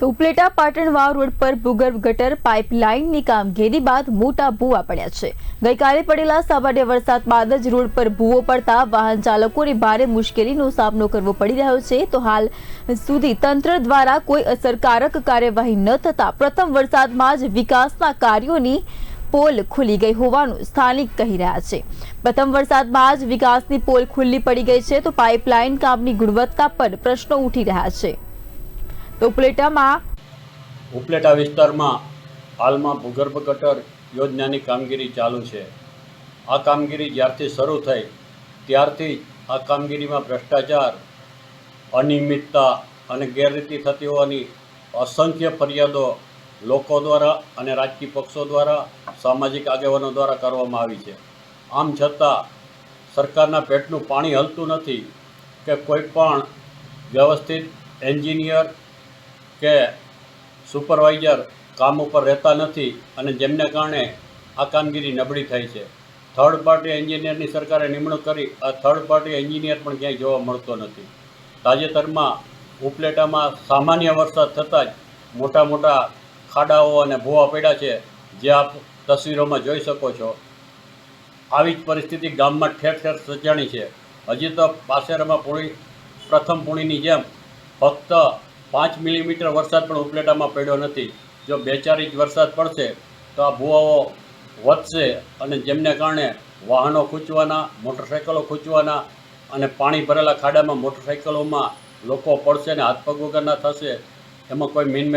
તો ઉપલેટા પાટણવાવ રોડ પર ભૂગર્ભ ગટર પાઇપલાઇનની કામગીરી બાદ મોટા ભૂવા પડ્યા છે। ગઈકાલે પડેલા સામાન્ય વરસાદ બાદ જ રોડ પર ભૂવો પડતા વાહન ચાલકોને ભારે મુશ્કેલીનો સામનો કરવો પડી રહ્યો છે। તો હાલ સુધી તંત્ર દ્વારા કોઈ અસરકારક કાર્યવાહી ન થતા પ્રથમ વરસાદમાં જ વિકાસના કાર્યોની પોલ ખુલી ગઈ હોવાનું સ્થાનિક કહી રહ્યા છે। પ્રથમ વરસાદમાં જ વિકાસની પોલ ખુલ્લી પડી ગઈ છે તો પાઇપલાઇન કામની ગુણવત્તા પર પ્રશ્નો ઉઠી રહ્યા છે। તો ઉપલેટા વિસ્તારમાં હાલમાં ભૂગર્ભ ગટર યોજનાની કામગીરી ચાલુ છે। આ કામગીરી જ્યારથી શરૂ થઈ ત્યારથી આ કામગીરીમાં ભ્રષ્ટાચાર, અનિયમિતતા અને ગેરરીતિ થતી હોવાની અસંખ્ય ફરિયાદો લોકો દ્વારા અને રાજકીય પક્ષો દ્વારા, સામાજિક આગેવાનો દ્વારા કરવામાં આવી છે। આમ છતાં સરકારના પેટનું પાણી હલતું નથી કે કોઈ પણ વ્યવસ્થિત એન્જિનિયર કે સુપરવાઇઝર કામ ઉપર રહેતા નથી અને જેમને કારણે આ કામગીરી નબળી થઈ છે। થર્ડ પાર્ટી એન્જિનિયરની સરકારે નિમણૂક કરી આ થર્ડ પાર્ટી એન્જિનિયર પણ ક્યાંય જોવા મળતો નથી। તાજેતરમાં ઉપલેટામાં સામાન્ય વરસાદ થતાં જ મોટા મોટા ખાડાઓ અને ભૂવા પડ્યા છે, જે આપ તસવીરોમાં જોઈ શકો છો। આવી જ પરિસ્થિતિ ગામમાં ઠેર ઠેર સર્જાણી છે। હજી તો પાસેરામાં પ્રથમ પૂણીની જેમ ફક્ત 5 મિલીમીટર વરસાદ પણ ઉપલેટામાં પડ્યો નથી। જો 2-4 ઇંચ વરસાદ પડશે તો આ ભૂવાઓ વધશે અને જેમને કારણે વાહનો ખૂંચવાના, મોટરસાઇકલો ખૂંચવાના અને પાણી ભરેલા ખાડામાં મોટરસાઇકલોમાં લોકો પડશે અને હાથ પગ વગરના થશે, એમાં કોઈ મીન